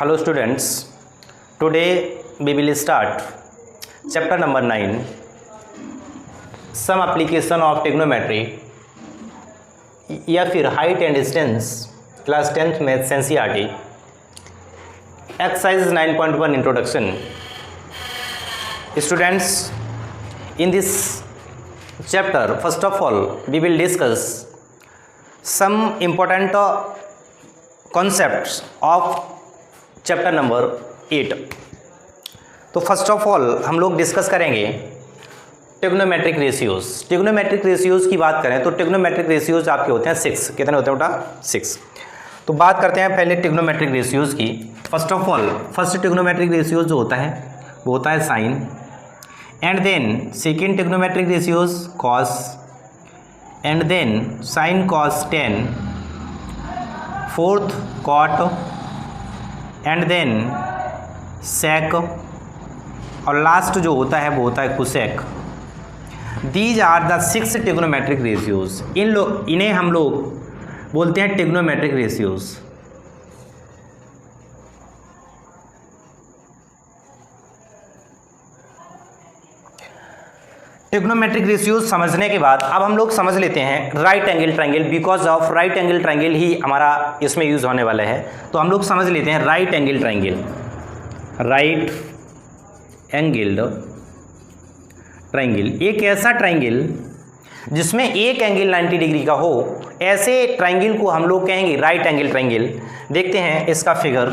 Hello students, today we will start chapter number 9, some application of trigonometry या फिर height and distance class 10th maths NCERT exercise 9.1 introduction. Students, in this chapter first of all we will discuss some important concepts of chapter number 8. तो first of all हम लोग discuss करेंगे trigonometric ratios. Trigonometric ratios की बात करें तो trigonometric ratios आपके होते हैं 6. कितने होते हैं बेटा? 6. तो बात करते हैं पहले ट्रिग्नोमेट्रिक रेशियोज की. First of all first trigonometric ratios जो होता है वो होता है sine, and then second trigonometric ratios cos, and then sine cos 10, fourth cot, and then sec, और लास्ट जो होता है वो होता है cosec. These are the 6 trigonometric ratios. इन्हें हम लोग बोलते हैं ट्रिग्नोमेट्रिक रेशियोज. ट्रिग्नोमेट्रिक रेशियोज समझने के बाद अब हम लोग समझ लेते हैं right angle triangle. Because of right angle triangle ही हमारा इसमें यूज होने वाला है, तो हम लोग समझ लेते हैं right angle triangle. Right angled triangle एक ऐसा ट्रायंगल जिसमें एक एंगल 90 डिग्री का हो, ऐसे ट्रायंगल को हम लोग कहेंगे राइट एंगल ट्रायंगल. देखते हैं इसका फिगर.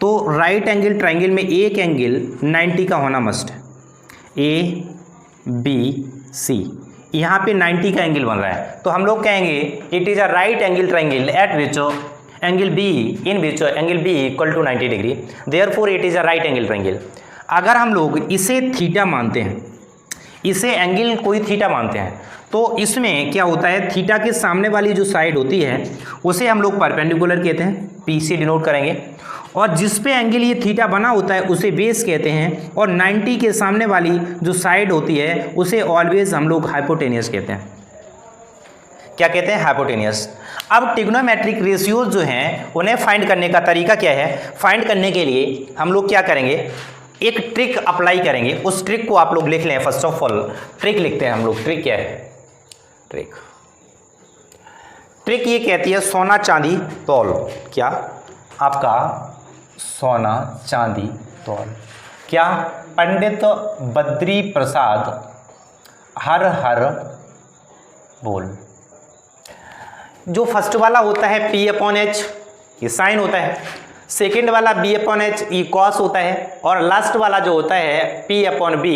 तो राइट एंगल ट्रायंगल में एक एंगल 90 का होना मस्ट है. ए बी सी, यहाँ पे 90 का एंगल बन रहा है, तो हम लोग कहेंगे it is a right angle triangle at which angle B in which angle B equal to 90 degree, therefore it is a right angle triangle. अगर हम लोग इसे थीटा मानते हैं, इसे एंगल कोई थीटा मानते हैं, तो इसमें क्या होता है, थीटा के सामने वाली जो साइड होती है उसे हम लोग परपेंडिकुलर कहते हैं, पी से डिनोट करेंगे, और जिस पे एंगल ये थीटा बना होता है उसे बेस कहते हैं, और 90 के सामने वाली जो साइड होती है उसे ऑलवेज हम लोग हाइपोटेनियस कहते हैं. क्या कहते हैं? हाइपोटेनियस. अब ट्रिग्नोमेट्रिक रेशियोज जो हैं उन्हें फाइंड करने का तरीका क्या है? फाइंड करने के लिए हम लोग क्या करेंगे, एक ट्रिक अप्लाई करेंगे. उस ट्रिक को आप लोग लिख लें. फर्स्ट ऑफ ऑल ट्रिक लिखते हैं हम लोग. ट्रिक क्या है? ट्रिक ये कहती है सोना चांदी तौल. क्या? आपका सोना चांदी तौल. क्या? पंडित बद्री प्रसाद हर हर बोल. जो फर्स्ट वाला होता है P/H, ये साइन होता है. सेकेंड वाला B/H, ये कॉस होता है. और लास्ट वाला जो होता है P/B,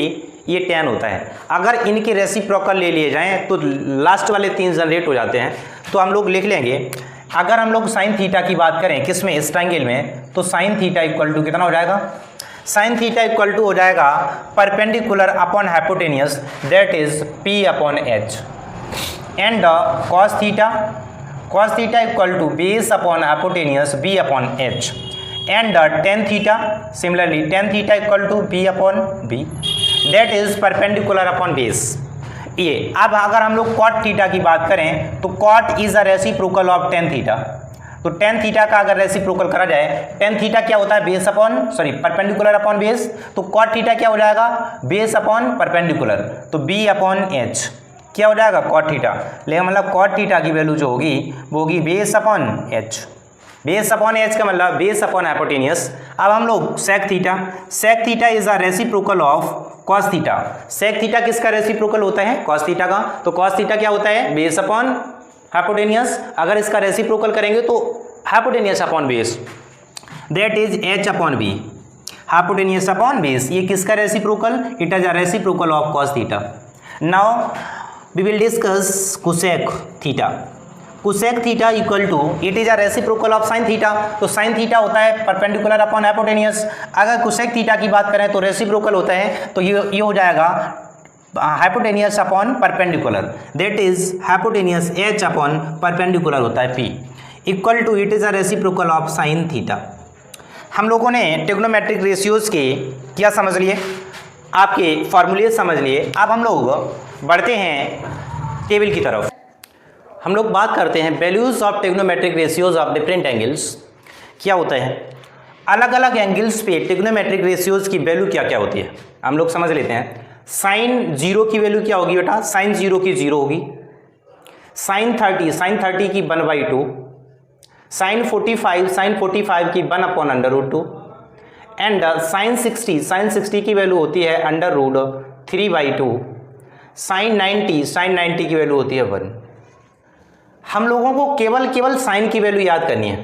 ये tan होता है. अगर इनके रेसिप्रोकल ले लिए जाएं तो लास्ट वाले 3 जनरेट हो जाते हैं. तो हम लोग लिख लेंगे, अगर हम लोग साइन थीटा की बात करें किसमें, इस ट्रायंगल में, तो साइन थीटा इक्वल टू कितना हो जाएगा? साइन थीटा इक्वल टू हो जाएगा perpendicular upon hypotenuse, that is P/H, and cos theta equal to base upon hypotenuse B/H, and tan theta similarly tan theta equal to B/B, that is perpendicular upon base. ये अब अगर हम लोग cot theta की बात करें तो cot is a reciprocal of tan theta. तो tan थीटा का अगर रेसिप्रोकल करा जाए, tan थीटा क्या होता है? Base upon perpendicular upon base. तो कॉट थीटा क्या हो जाएगा? Base upon perpendicular. तो B/H क्या हो जाएगा? Cot theta. लेकिन मतलब कॉट थीटा की वैल्यू जो होगी वो होगी base upon H. Base upon H का मतलब बेस अपॉन हाइपोटेनियस. अब हम लोग sec theta is a reciprocal of cos theta. Sec theta किसका रेसिप्रोकल होता है? कॉस थीटा का. तो कॉस थीटा क्या होता है? Base upon hypotenuse. अगर इसका रेसिप्रोकल करेंगे तो hypotenuse upon base, that is H/B. Hypotenuse upon base, ये किसका reciprocal? It is a reciprocal of cos theta. Now we will discuss cosec theta. Cosec theta equal to it is a reciprocal of sine theta. तो sine theta होता है perpendicular upon hypotenuse. अगर cosec theta की बात करें तो reciprocal होता है, तो ये हो जाएगा hypotenuse upon perpendicular, that is hypotenuse H upon perpendicular होता है P, equal to it is a reciprocal of sine theta. हम लोगों ने ट्रिग्नोमेट्रिक रेशियोज के क्या समझ लिए, आपके फॉर्मूले समझ लिए. अब हम लोग बढ़ते हैं टेबल की तरफ. हम लोग बात करते हैं values of trigonometric ratios of different angles. क्या होता है, अलग अलग एंगल्स पे ट्रिग्नोमेट्रिक रेशियोज की वैल्यू क्या क्या होती है हम लोग समझ लेते हैं। साइन 0 की वैल्यू क्या होगी बेटा, साइन 0 की 0 होगी। साइन 30 की 1/2। साइन 45 की 1/√2। एंड साइन 60 की वैल्यू होती है √3/2। साइन 90 की वैल्यू होती है 1। हम लोगों को केवल साइन की वैल्यू याद करनी है।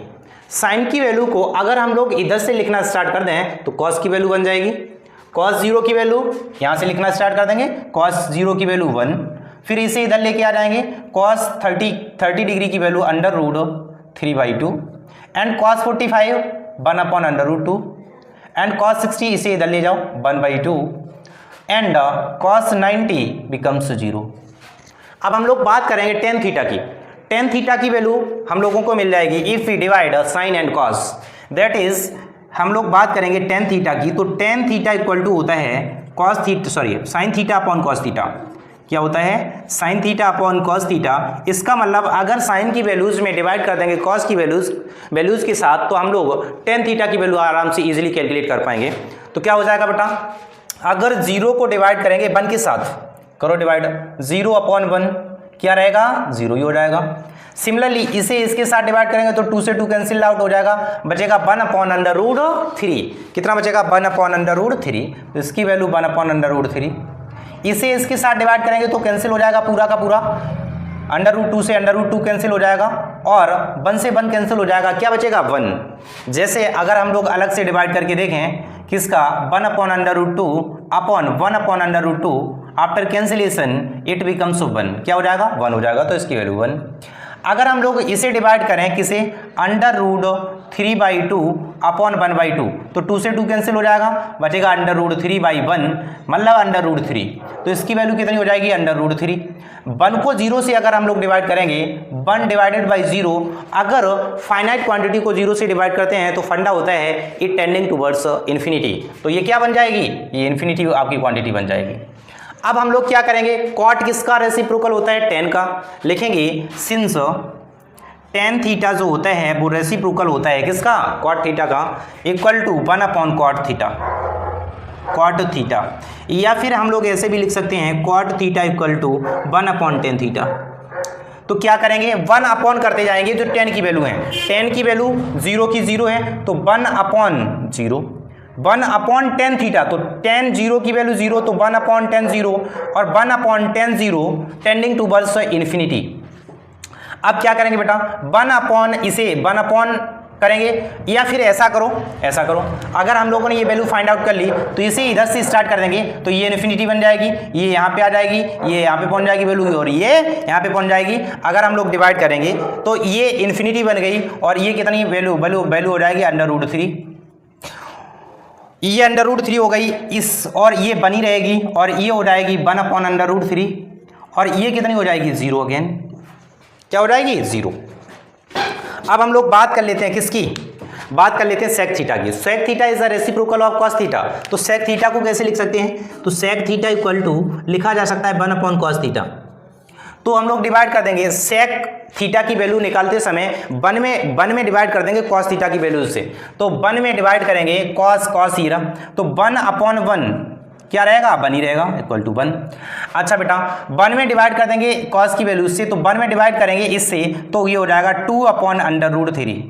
साइन की वैल्यू को अगर हम लोग इधर से लिखना स्टार्ट कर दें तो कॉस की वैल्यू बन जाएगी। कॉस 0 की वैल्यू यहाँ से लिखना स्टार्ट कर देंगे, कॉस 0 की वैल्यू 1। फिर इसे इधर लेके आ जाएंगे, कॉस 30 डिग्री की value √3/2। And cos 45 1/√2। And cos 60 इसे इधर ले जाओ 1/2। And cos 90 becomes 0। अब हम लोग बात करेंगे टेन थीटा की। टेन थीटा की वैल्यू हम लोगों को मिल जाएगी if we divide sine and cos, that is हम लोग बात करेंगे टेन थीटा की। तो टेन थीटा इक्वल टू होता है sine theta upon cos theta. क्या होता है, sine theta upon cos theta. इसका मतलब अगर साइन की वैल्यूज में डिवाइड कर देंगे कॉस की वैल्यूज के साथ, तो हम लोग टेन थीटा की वैल्यू आराम से इजीली कैलकुलेट कर पाएंगे। तो क्या हो जाएगा बेटा, अगर 0 को डिवाइड करेंगे 1 के साथ, करो डिवाइड, 0/1 क्या रहेगा, 0 ही हो जाएगा। सिमिलरली इसे इसके साथ डिवाइड करेंगे तो 2 से 2 कैंसिल आउट हो जाएगा, बचेगा 1/√3। कितना बचेगा, 1/√3। तो इसकी वैल्यू 1/√3। इसे इसके साथ डिवाइड करेंगे तो कैंसिल हो जाएगा पूरा का पूरा, √2 से √2 कैंसिल हो जाएगा और 1 से 1 कैंसिल हो जाएगा, क्या बचेगा 1। जैसे अगर हम लोग अलग से डिवाइड करके देखें किसका, 1/√2 upon 1/√2, after cancellation it becomes 1। क्या हो जाएगा, 1 हो जाएगा, तो इसकी वैल्यू 1। अगर हम लोग इसे डिवाइड करें किसे, √3/2 अपॉन 1/2, तो 2 से 2 कैंसिल हो जाएगा, बचेगा √3/1 मतलब √3। तो इसकी वैल्यू कितनी हो जाएगी, √3। 1 को 0 से अगर हम लोग डिवाइड करेंगे, 1 डिवाइडेड बाई 0, अगर फाइनाइट क्वांटिटी को 0 से डिवाइड करते हैं तो फंडा होता है इट टेंडिंग टुवर्ड्स इन्फिनिटी। तो ये क्या बन जाएगी, ये इन्फिनिटी आपकी क्वांटिटी बन जाएगी। अब हम लोग क्या करेंगे, कॉट किसका रेसिप्रोकल होता है, टेन का। लिखेंगे सिंस टेन थीटा जो होता है वो रेसिप्रोकल होता है किसका, कॉट थीटा का, equal to 1/cot theta, cot theta. या फिर हम लोग ऐसे भी लिख सकते हैं cot theta equal to 1/tan theta. तो क्या करेंगे, 1 करते जाएंगे, जो 10 की वैल्यू है, 10 की वैल्यू 0 की 0 है, तो 1/0, 1/tan थीटा। तो tan 0 की वैल्यू 0, तो 1/tan 0 और 1/tan 0 टेंडिंग टुवर्ड्स इन्फिनिटी। अब क्या करेंगे बेटा, 1 करेंगे, या फिर ऐसा करो, अगर हम लोगों ने ये वैल्यू फाइंड आउट कर ली तो इसे इधर से स्टार्ट कर देंगे, तो ये इन्फिनिटी बन जाएगी, ये यहाँ पे आ जाएगी, ये यहाँ पे पहुँच जाएगी वैल्यू, और ये यहाँ पे पहुँच जाएगी। अगर हम लोग डिवाइड करेंगे तो ये इन्फिनिटी बन गई, और ये कितनी वैल्यू हो जाएगी √3। ये √3 हो गई इस, और ये बनी रहेगी, और ये हो जाएगी 1/√3, और ये कितनी हो जाएगी 0 अगेन, क्या हो जाएगी 0। अब हम लोग बात कर लेते हैं किसकी, बात कर लेते हैं सेक थीटा की। Sec theta is a reciprocal of cos theta. तो सेक थीटा को कैसे लिख सकते हैं, तो सेक थीटा इक्वल टू लिखा जा सकता है 1/cos थीटा। तो हम लोग डिवाइड कर देंगे सेक थीटा की वैल्यू निकालते समय 1 में डिवाइड कर देंगे कॉस थीटा की वैल्यू से। तो 1 में डिवाइड करेंगे कॉस हीरा, तो 1/1 क्या रहेगा, 1 ही रहेगा, इक्वल टू 1। अच्छा बेटा, 1 में डिवाइड कर देंगे कॉस की वैल्यू से, तो 1 में डिवाइड करेंगे इससे, तो ये हो जाएगा 2/√3।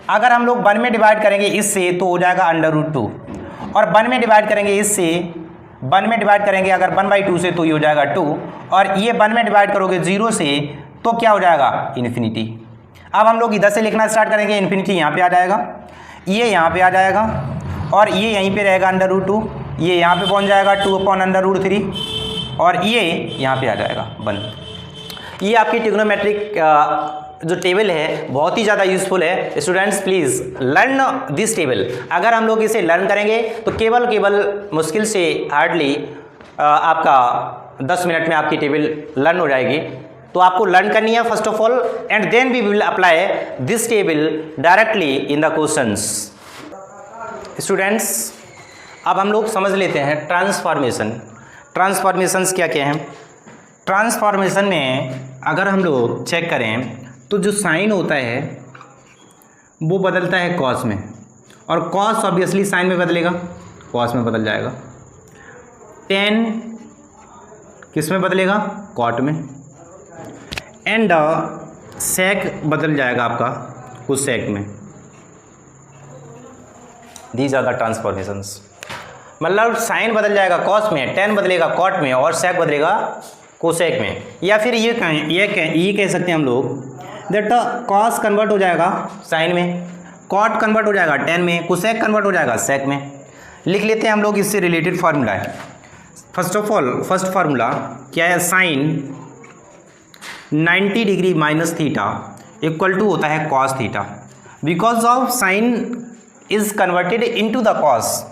अगर हम लोग 1 में डिवाइड करेंगे इससे तो हो जाएगा √2, और 1 में डिवाइड करेंगे इससे, 1 में डिवाइड करेंगे अगर 1/2 से तो ये हो जाएगा 2, और ये 1 में डिवाइड करोगे 0 से तो क्या हो जाएगा इन्फिनिटी। अब हम लोग इधर से लिखना स्टार्ट करेंगे, इन्फिनिटी यहाँ पे आ जाएगा, ये यहाँ पे आ जाएगा, और ये यहीं पे रहेगा √2, ये यहाँ पे पहुँच जाएगा 2/√3, और ये यहाँ पे आ जाएगा 1। ये आपकी ट्रिग्नोमेट्रिक जो टेबल है बहुत ही ज़्यादा यूजफुल है। Students please learn this table. अगर हम लोग इसे लर्न करेंगे तो केवल मुश्किल से हार्डली आपका 10 मिनट में आपकी टेबल लर्न हो जाएगी। तो आपको लर्न करनी है first of all, and then we will apply this table directly in the questions. Students अब हम लोग समझ लेते हैं ट्रांसफॉर्मेशंस क्या क्या हैं। ट्रांसफॉर्मेशन में अगर हम लोग चेक करें तो जो साइन होता है वो बदलता है कॉस में, और कॉस ऑब्वियसली साइन में बदलेगा, कॉस में बदल जाएगा। टेन किस में बदलेगा, कॉट में। एंड सेक बदल जाएगा आपका कोसेक में। These are the transformations. मतलब साइन बदल जाएगा कॉस में, टेन बदलेगा कॉट में और सेक बदलेगा कोसेक में। या फिर ये कह सकते हैं हम लोग दैट कॉस कन्वर्ट हो जाएगा साइन में, कॉट कन्वर्ट हो जाएगा टेन में, कोसेक कन्वर्ट हो जाएगा सेक में। लिख लेते हैं हम लोग, इससे रिलेटेड फार्मूला है। First of all first formula क्या है, sine 90 degree minus theta equal to होता है cos theta, because of sine is converted into the cos.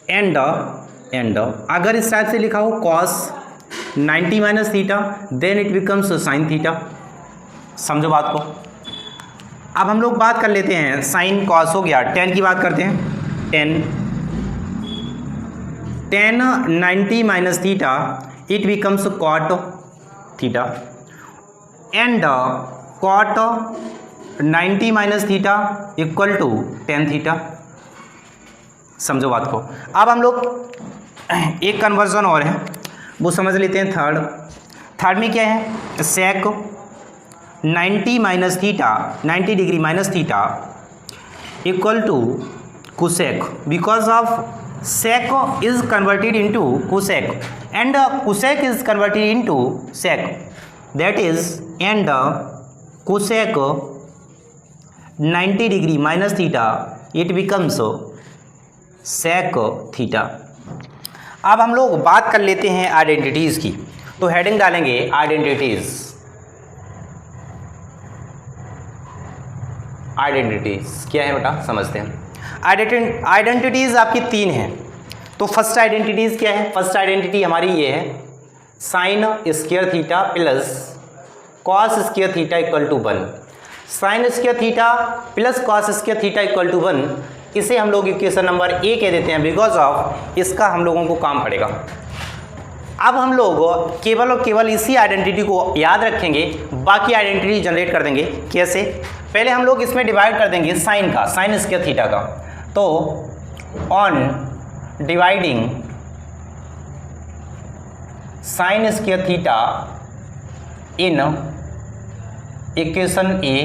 And अगर इस टाइप से लिखा हो cos 90 minus theta then it becomes sine theta. समझो बात को। अब हम लोग बात कर लेते हैं, साइन कॉस हो गया, टेन की बात करते हैं। Tan 90 minus theta it becomes cot theta. And cot 90 minus theta equal to tan theta. समझो बात को। अब हम लोग एक कन्वर्जन और है वो समझ लेते हैं। थर्ड में क्या है, sec 90 minus theta 90 degree minus theta equal to cosec, because of sec is converted into cosec and cosec is converted into sec, that is and cosec 90 degree minus theta it becomes sec theta. अब हम लोग बात कर लेते हैं identities की, तो heading डालेंगे आइडेंटिटीज़। आइडेंटिटीज़ क्या है बेटा, समझते हैं। आइडेंटिटीज़ आपकी तीन हैं। तो फर्स्ट आइडेंटिटीज़ क्या है, फर्स्ट आइडेंटिटी हमारी ये है, sine square theta plus cos square theta equal to 1। Sine square theta plus cos square theta equal to 1, इसे हम लोग इक्वेशन नंबर ए कह देते हैं, बिकॉज ऑफ इसका हम लोगों को काम पड़ेगा। अब हम लोग केवल और केवल इसी आइडेंटिटी को याद रखेंगे, बाकी आइडेंटिटी जनरेट कर देंगे। कैसे, पहले हम लोग इसमें डिवाइड कर देंगे साइन का, साइन स्क्वायर थीटा का। तो on dividing sine square theta in equation A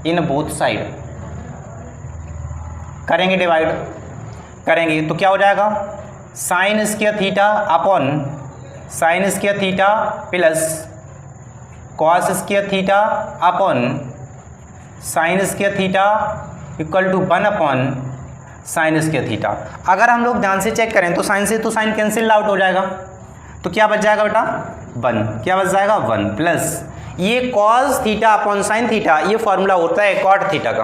in both side करेंगे, डिवाइड करेंगे तो क्या हो जाएगा, sine square theta upon sine square theta plus cos square theta upon sine square theta equal to 1 upon sine square theta. अगर हम लोग ध्यान से चेक करें तो साइन से तो साइन कैंसिल आउट हो जाएगा, तो क्या बच जाएगा बेटा, 1। क्या बच जाएगा, 1 प्लस ये cos theta upon sine theta, ये फॉर्मूला होता है कॉट थीटा का,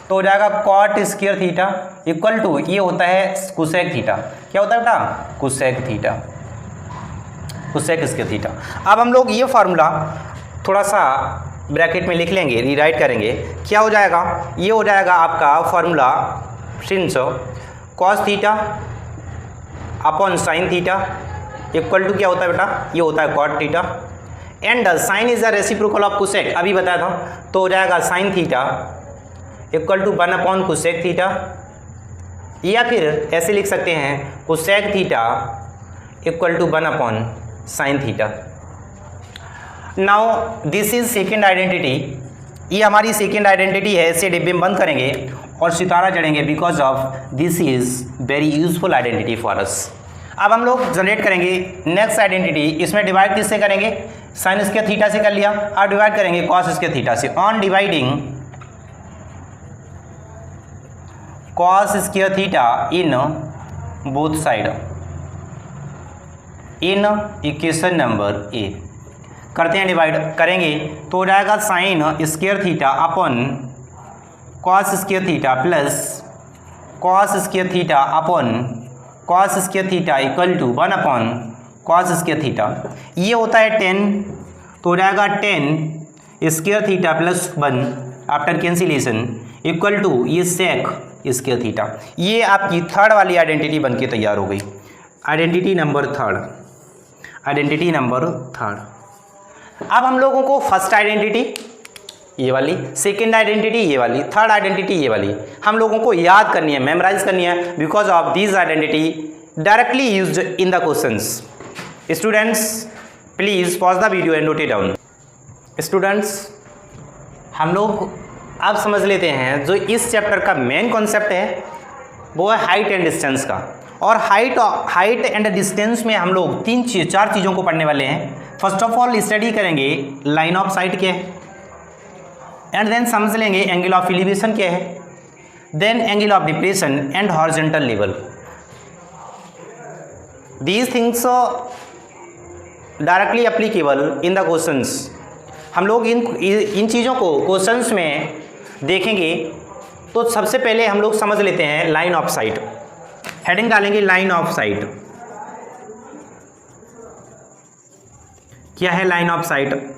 तो हो जाएगा cot square theta equal to ये होता है कोसेक थीटा। क्या होता है बेटा, cosec theta, cosec square theta. अब हम लोग ये फार्मूला थोड़ा सा ब्रैकेट में लिख लेंगे, रीराइट करेंगे। क्या हो जाएगा, ये हो जाएगा आपका formula since cos theta upon sine theta equal to क्या होता है बेटा, ये होता है cot theta. And sine is the reciprocal of cosec, अभी बताया था, तो हो जाएगा sine theta equal to 1 upon cosec theta, या फिर ऐसे लिख सकते हैं cosec theta equal to 1 upon sine theta. Now this is second identity, ये हमारी सेकेंड आइडेंटिटी है, इसे डिब्बे में बंद करेंगे और सितारा जड़ेंगे, because of this is very useful identity for us. अब हम लोग जनरेट करेंगे नेक्स्ट आइडेंटिटी, इसमें डिवाइड किससे करेंगे, साइन स्क्वायर थीटा से कर लिया, अब डिवाइड करेंगे कॉस स्क्वायर थीटा से। On dividing cos square theta in both side in equation number A करते हैं, डिवाइड करेंगे तो हो जाएगा sine square theta upon cos square theta plus cos square theta upon cos square theta equal to 1 upon cos square theta. ये होता है 10, तो हो जाएगा 10 square theta plus 1 after cancellation equal to ये सेक स्क्वायर थीटा। ये आपकी third वाली आइडेंटिटी बनके तैयार हो गई, identity number third, identity number third. अब हम लोगों को फर्स्ट आइडेंटिटी ये वाली, सेकेंड आइडेंटिटी ये वाली, थर्ड आइडेंटिटी ये वाली। हम लोगों को याद करनी है, मेमोराइज करनी है, because of these identity directly used in the questions. Students please pause the video and note it down. Students हम लोग अब समझ लेते हैं जो इस चैप्टर का मेन कॉन्सेप्ट है वो है हाइट एंड डिस्टेंस का। और हाइट एंड डिस्टेंस में हम लोग चार चीज़ों को पढ़ने वाले हैं। फर्स्ट ऑफ ऑल स्टडी करेंगे लाइन ऑफ साइट क्या है, एंड देन समझ लेंगे एंगल ऑफ एलिवेशन क्या है, then angle of depression and horizontal level. These things directly applicable in the questions. हम लोग इन चीज़ों को क्वेश्चंस में देखेंगे। तो सबसे पहले हम लोग समझ लेते हैं लाइन ऑफ साइट। हेडिंग डालेंगे लाइन ऑफ साइट। क्या है लाइन ऑफ साइट?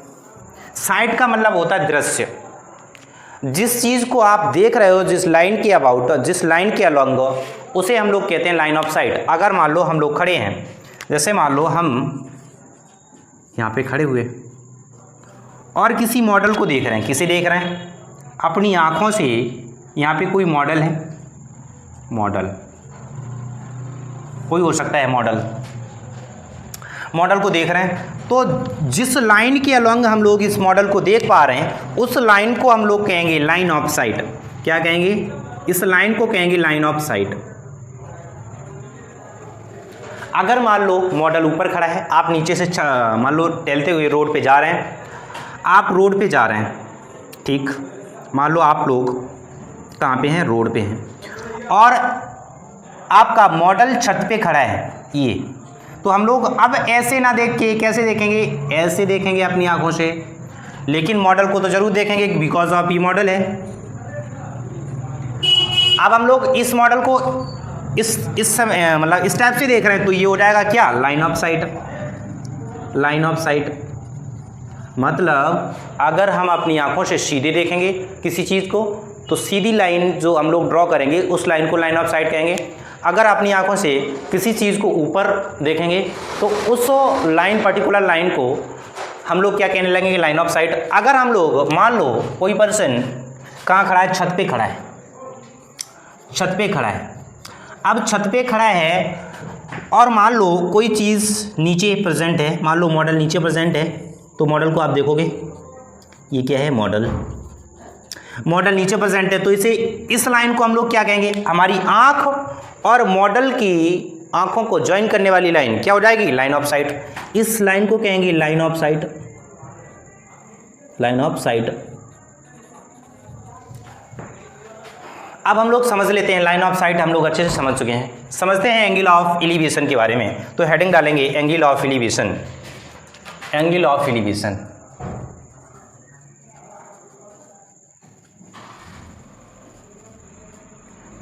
साइट का मतलब होता है दृश्य। जिस चीज़ को आप देख रहे हो, जिस लाइन के अबाउट, जिस लाइन के अलॉन्ग, उसे हम लोग कहते हैं लाइन ऑफ साइट। अगर मान लो हम लोग खड़े हैं, जैसे मान लो हम यहाँ पे खड़े हुए और किसी मॉडल को देख रहे हैं। किसे देख रहे हैं? अपनी आँखों से। यहाँ पे कोई मॉडल है, मॉडल कोई हो सकता है, मॉडल को देख रहे हैं। तो जिस लाइन के अलॉन्ग हम लोग इस मॉडल को देख पा रहे हैं, उस लाइन को हम लोग कहेंगे लाइन ऑफ साइट। क्या कहेंगे? इस लाइन को कहेंगे लाइन ऑफ साइट। अगर मान लो मॉडल ऊपर खड़ा है, आप नीचे से मान लो टहलते हुए रोड पे जा रहे हैं, आप रोड पे जा रहे हैं, ठीक, मान लो आप लोग कहाँ पे हैं? रोड पे हैं, और आपका मॉडल छत पे खड़ा है ये। तो हम लोग अब ऐसे ना देख के कैसे देखेंगे? ऐसे देखेंगे अपनी आंखों से, लेकिन मॉडल को तो जरूर देखेंगे बिकॉज ऑफ ये मॉडल है। अब हम लोग इस मॉडल को इस समय मतलब इस टाइप से देख रहे हैं, तो ये हो जाएगा क्या? Line of site. Line of site मतलब अगर हम अपनी आंखों से सीधे देखेंगे किसी चीज़ को, तो सीधी लाइन जो हम लोग ड्रॉ करेंगे उस लाइन को लाइन ऑफ साइट कहेंगे। अगर अपनी आंखों से किसी चीज़ को ऊपर देखेंगे तो उस लाइन, पर्टिकुलर लाइन को हम लोग क्या कहने लगेंगे? Line of site. अगर हम लोग मान लो कोई पर्सन कहाँ खड़ा है? छत पे खड़ा है। छत पे खड़ा है। अब छत पे खड़ा है और मान लो कोई चीज़ नीचे प्रेजेंट है, मान लो मॉडल नीचे प्रेजेंट है, तो मॉडल को आप देखोगे, ये क्या है? मॉडल। मॉडल नीचे प्रेजेंट है, तो इसे, इस लाइन को हम लोग क्या कहेंगे? हमारी आँख और मॉडल की आँखों को ज्वाइन करने वाली लाइन क्या हो जाएगी? Line of site. इस लाइन को कहेंगे line of site. Line of site. अब हम लोग समझ लेते हैं लाइन ऑफ साइट। हम लोग अच्छे से समझ चुके हैं। समझते हैं एंगल ऑफ एलिवेशन के बारे में। तो हेडिंग डालेंगे angle of elevation. Angle of elevation.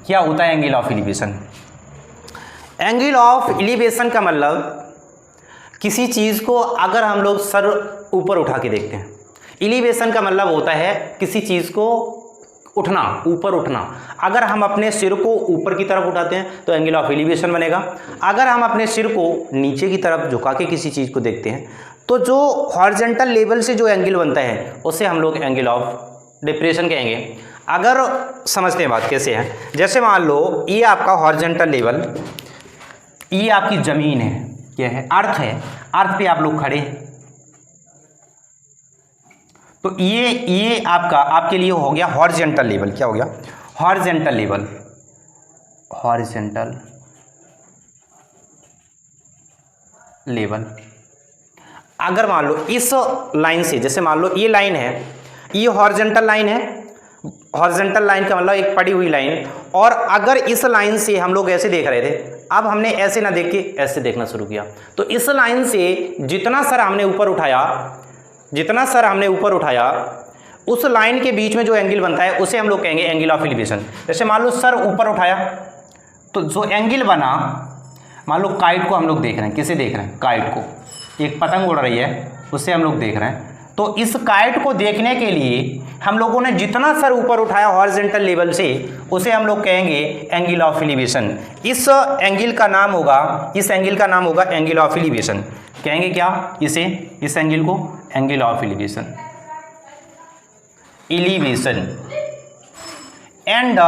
क्या होता है angle of elevation? Angle of elevation का मतलब किसी चीज़ को अगर हम लोग सर ऊपर उठा के देखते हैं। एलिवेशन का मतलब होता है किसी चीज़ को उठना, ऊपर उठना। अगर हम अपने सिर को ऊपर की तरफ उठाते हैं तो एंगल ऑफ एलिवेशन बनेगा। अगर हम अपने सिर को नीचे की तरफ झुका के किसी चीज़ को देखते हैं तो जो हॉरिजॉन्टल लेवल से जो एंगल बनता है उसे हम लोग एंगल ऑफ डिप्रेशन कहेंगे। अगर समझते हैं बात कैसे है, जैसे मान लो ये आपका हॉरिजॉन्टल लेवल, ये आपकी ज़मीन है, क्या है? अर्थ है। अर्थ पे आप लोग खड़े हैं, तो ये आपका, आपके लिए हो गया हॉरिजॉन्टल लेवल। क्या हो गया? Horizontal level. Horizontal level. अगर मान लो इस लाइन से, जैसे मान लो ये लाइन है, ये हॉरिजॉन्टल लाइन है। हॉरिजॉन्टल लाइन का मतलब एक पड़ी हुई लाइन। और अगर इस लाइन से हम लोग ऐसे देख रहे थे, अब हमने ऐसे ना देख के ऐसे देखना शुरू किया, तो इस लाइन से जितना सर हमने ऊपर उठाया, जितना सर हमने ऊपर उठाया, उस लाइन के बीच में जो एंगल बनता है उसे हम लोग कहेंगे एंगल ऑफ एलिवेशन। जैसे मान लो सर ऊपर उठाया तो जो एंगल बना, मान लो काइट को हम लोग देख रहे हैं। किसे देख रहे हैं? काइट को। एक पतंग उड़ रही है, उससे हम लोग देख रहे हैं। तो इस काइट को देखने के लिए हम लोगों ने जितना सर ऊपर उठाया हॉरिजॉन्टल लेवल से, उसे हम लोग कहेंगे एंगल ऑफ एलिवेशन। इस एंगल का नाम होगा, इस एंगल का नाम होगा एंगल ऑफ एलिवेशन। कहेंगे क्या? इसे, इस एंगल को angle of elevation. elevation and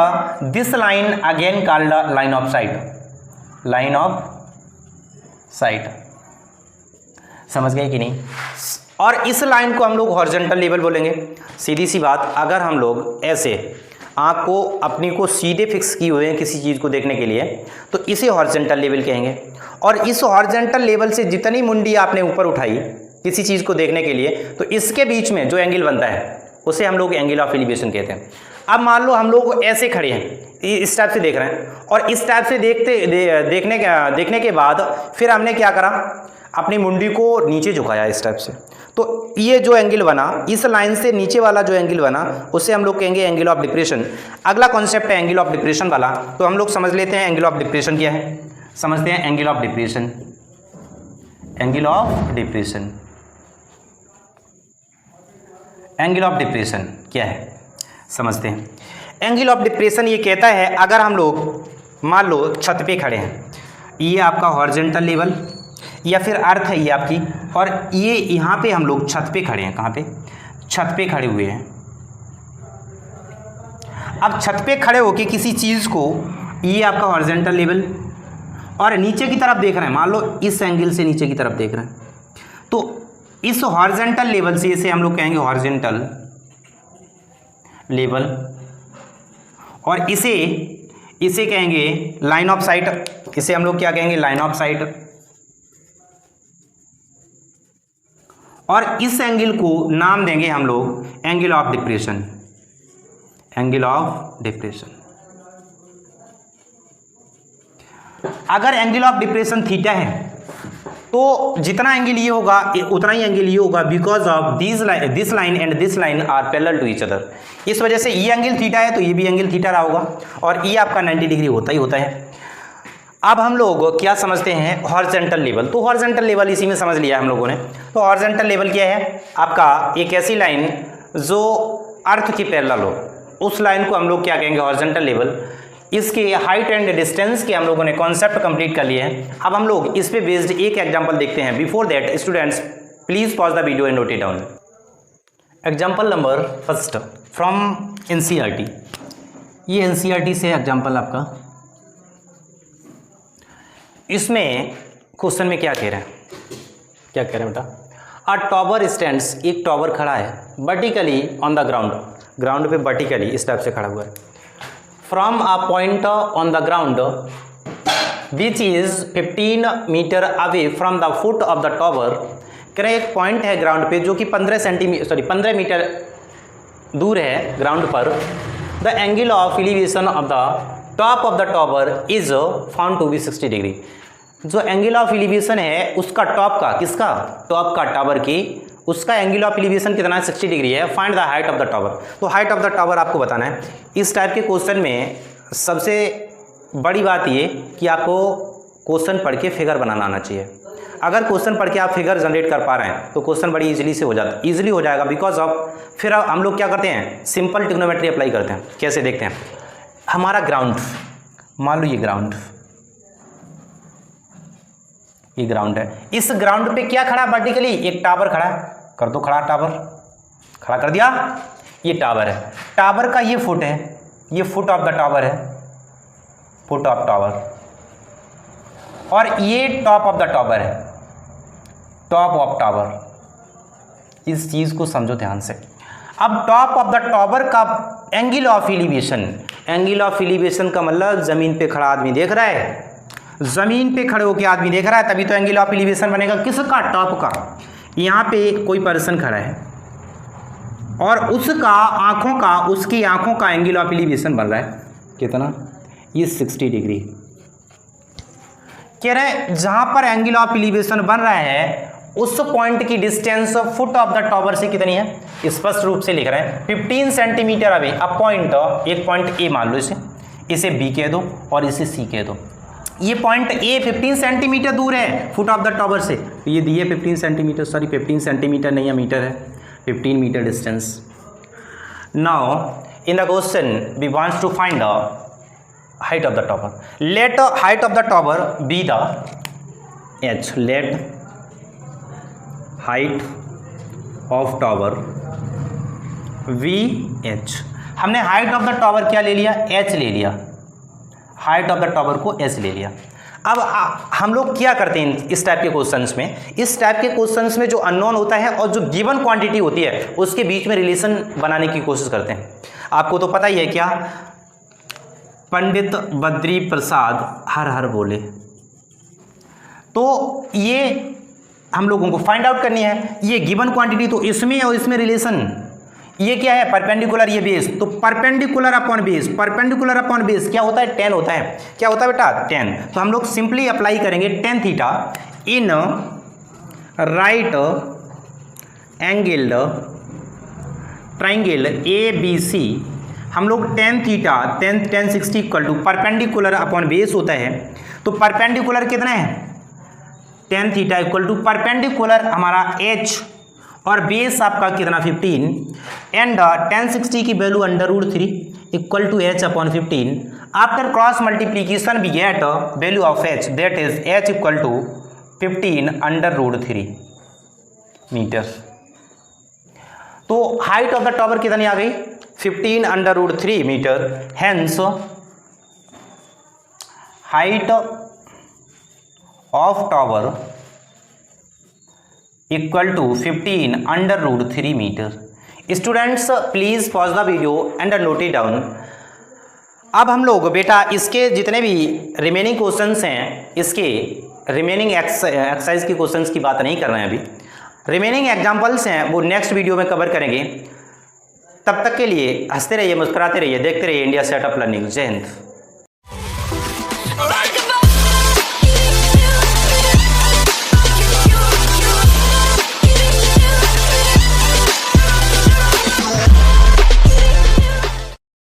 this line again called line of sight। समझ गए कि नहीं? और इस लाइन को हम लोग हॉरिजॉन्टल लेवल बोलेंगे। सीधी सी बात, अगर हम लोग ऐसे आँख को अपनी को सीधे फिक्स किए हुए हैं किसी चीज़ को देखने के लिए, तो इसे हॉरिजॉन्टल लेवल कहेंगे। और इस हॉरिजॉन्टल लेवल से जितनी मुंडी आपने ऊपर उठाई किसी चीज़ को देखने के लिए, तो इसके बीच में जो एंगल बनता है उसे हम लोग एंगल ऑफ एलिवेशन कहते हैं। अब मान लो हम लोग ऐसे खड़े हैं, इस टाइप से देख रहे हैं, और इस टाइप से देखने के बाद फिर हमने क्या करा, अपनी मुंडी को नीचे झुकाया इस टाइप से, तो ये जो एंगल बना, इस लाइन से नीचे वाला जो एंगल बना उसे हम लोग कहेंगे एंगल ऑफ डिप्रेशन। अगला कॉन्सेप्ट है एंगल ऑफ डिप्रेशन वाला, तो हम लोग समझ लेते हैं एंगल ऑफ डिप्रेशन क्या है। समझते हैं angle of depression. Angle of depression, angle of depression क्या है समझते हैं। एंगल ऑफ डिप्रेशन ये कहता है, अगर हम लोग मान लो छत पे खड़े हैं, ये आपका हॉरिजॉन्टल लेवल या फिर अर्थ है ये आपकी, और ये यहाँ पे हम लोग छत पे खड़े हैं। कहाँ पे? छत पे खड़े हुए हैं। अब छत पे खड़े होके किसी चीज़ को, ये आपका हॉरिजॉन्टल लेवल, और नीचे की तरफ देख रहे हैं, मान लो इस एंगल से नीचे की तरफ देख रहे हैं, तो इस हॉरिजॉन्टल लेवल से इसे हम लोग कहेंगे हॉरिजॉन्टल लेवल, और इसे कहेंगे लाइन ऑफ साइट। इसे हम लोग क्या कहेंगे? Line of site. और इस एंगल को नाम देंगे हम लोग angle of depression. Angle of depression. अगर एंगल ऑफ डिप्रेशन थीटा है तो जितना एंगल ये होगा उतना ही एंगल ये होगा, because of this line and this line are parallel to each other. इस वजह से ये एंगल थीटा है तो ये भी एंगल थीटा रहा होगा, और ये आपका 90 डिग्री होता ही होता है। अब हम लोग क्या समझते हैं? Horizontal level. तो हॉरिजॉन्टल लेवल इसी में समझ लिया हम लोगों ने। तो हॉरिजॉन्टल लेवल क्या है? आपका एक ऐसी लाइन जो अर्थ के पैरेलल हो, उस लाइन को हम लोग क्या कहेंगे? Horizontal level. इसके हाइट एंड डिस्टेंस के हम लोगों ने कॉन्सेप्ट कंप्लीट कर लिए हैं। अब हम लोग इस पे बेस्ड एक एग्जांपल देखते हैं। Before that students please pause the video and note it down. Example number first from NCERT. ये एनसीईआरटी से एग्जांपल आपका। इसमें क्वेश्चन में क्या कह रहे हैं? क्या कह रहे हैं बेटा? अ टॉवर स्टैंड्स, एक टॉवर खड़ा है vertically on the ground, ground पे वर्टिकली इस टाइप से खड़ा हुआ है। From a point on the ground which is 15 metre away from the foot of the tower. कह रहे एक पॉइंट है ग्राउंड पे जो कि 15 मीटर दूर है ग्राउंड पर। The angle of elevation of the top of the tower is found to be 60 degree. जो एंगल ऑफ एलिवेशन है उसका टॉप का, किसका? टॉप का, टावर की, उसका एंगल ऑफ एलिवेशन कितना है? 60 डिग्री है। Find the height of the tower. तो हाइट ऑफ द टावर आपको बताना है। इस टाइप के क्वेश्चन में सबसे बड़ी बात ये कि आपको क्वेश्चन पढ़ के फिगर बनाना आना चाहिए। अगर क्वेश्चन पढ़ के आप फिगर जनरेट कर पा रहे हैं तो क्वेश्चन बड़ी इजीली से हो जाता, इजीली हो जाएगा। बिकॉज ऑफ फिर हम लोग क्या करते हैं? सिंपल ट्रिग्नोमेट्री अप्लाई करते हैं। कैसे देखते हैं? हमारा ग्राउंड, मान लो ये ग्राउंड है। इस ग्राउंड पे क्या खड़ा वर्टिकली? एक टावर खड़ा है। कर दो खड़ा, टावर खड़ा कर दिया। ये टावर है, टावर का ये फुट है, ये फुट ऑफ द टावर है, फुट ऑफ टावर, और ये टॉप ऑफ द टावर है, टॉप ऑफ टावर। इस चीज को समझो ध्यान से। अब टॉप ऑफ द टावर का angle of elevation, angle of elevation का मतलब जमीन पे खड़ा आदमी देख रहा है, जमीन पे खड़े होकर आदमी देख रहा है, तभी तो एंगल ऑफ एलिवेशन बनेगा। किसका? टॉप का। यहाँ पे कोई पर्सन खड़ा है और उसका आंखों का, उसकी आंखों का एंगल ऑफ एलिवेशन बन रहा है कितना? ये 60 डिग्री। कह रहे जहां पर एंगल ऑफ एलिवेशन बन रहा है उस पॉइंट की distance foot of the tower से कितनी है? स्पष्ट रूप से लिख रहे हैं 15 सेंटीमीटर अवे। अब पॉइंट, एक पॉइंट ए मान लो, इसे बी कह दो और इसे सी कह दो। ये पॉइंट ए 15 सेंटीमीटर दूर है फुट ऑफ द टावर से। ये दिए 15 सेंटीमीटर, सॉरी 15 सेंटीमीटर नहीं है, मीटर है, 15 metre distance. Now in the question we want to find the height of the tower. Let height of the tower be the h. Let height of tower V H. हमने height of the tower क्या ले लिया, H ले लिया, height of the tower को H ले लिया। अब हम लोग क्या करते हैं इस टाइप के क्वेश्चंस में, इस टाइप के क्वेश्चंस में जो अननोन होता है और जो गिवन क्वांटिटी होती है उसके बीच में रिलेशन बनाने की कोशिश करते हैं। आपको तो पता ही है क्या, पंडित बद्री प्रसाद हर हर बोले, तो ये हम लोगों को फाइंड आउट करनी है। ये गिवन क्वांटिटी तो इसमें और इसमें रिलेशन, ये क्या है परपेंडिकुलर, ये बेस, तो perpendicular upon base, perpendicular upon base क्या होता है, टेन होता है। क्या होता है बेटा, टेन। तो हम लोग सिंपली अप्लाई करेंगे tan theta in right angled triangle A B C. हम लोग tan theta tan 60 equal to perpendicular upon base होता है, तो परपेंडिकुलर कितना है, tan theta equal to perpendicular हमारा एच और बेस आपका कितना 15 एंड टेन 60 की value √3 equal to H upon 15। After cross multiplication we get value of H, that is H equal to 15 √3 metre. तो हाइट ऑफ द टावर कितनी आ गई, 15 √3 metre. Hence height of tower equal to 15 √3 metre. Students please pause the video and note it down. अब हम लोग बेटा इसके जितने भी रिमेनिंग क्वेश्चंस हैं, इसके रिमेनिंग एक्सरसाइज के क्वेश्चंस की बात नहीं कर रहे हैं अभी, रिमेनिंग एग्जांपल्स हैं वो नेक्स्ट वीडियो में कवर करेंगे। तब तक के लिए हंसते रहिए, मुस्कुराते रहिए, देखते रहिए इंडिया सेटअप लर्निंग। जय हिंद।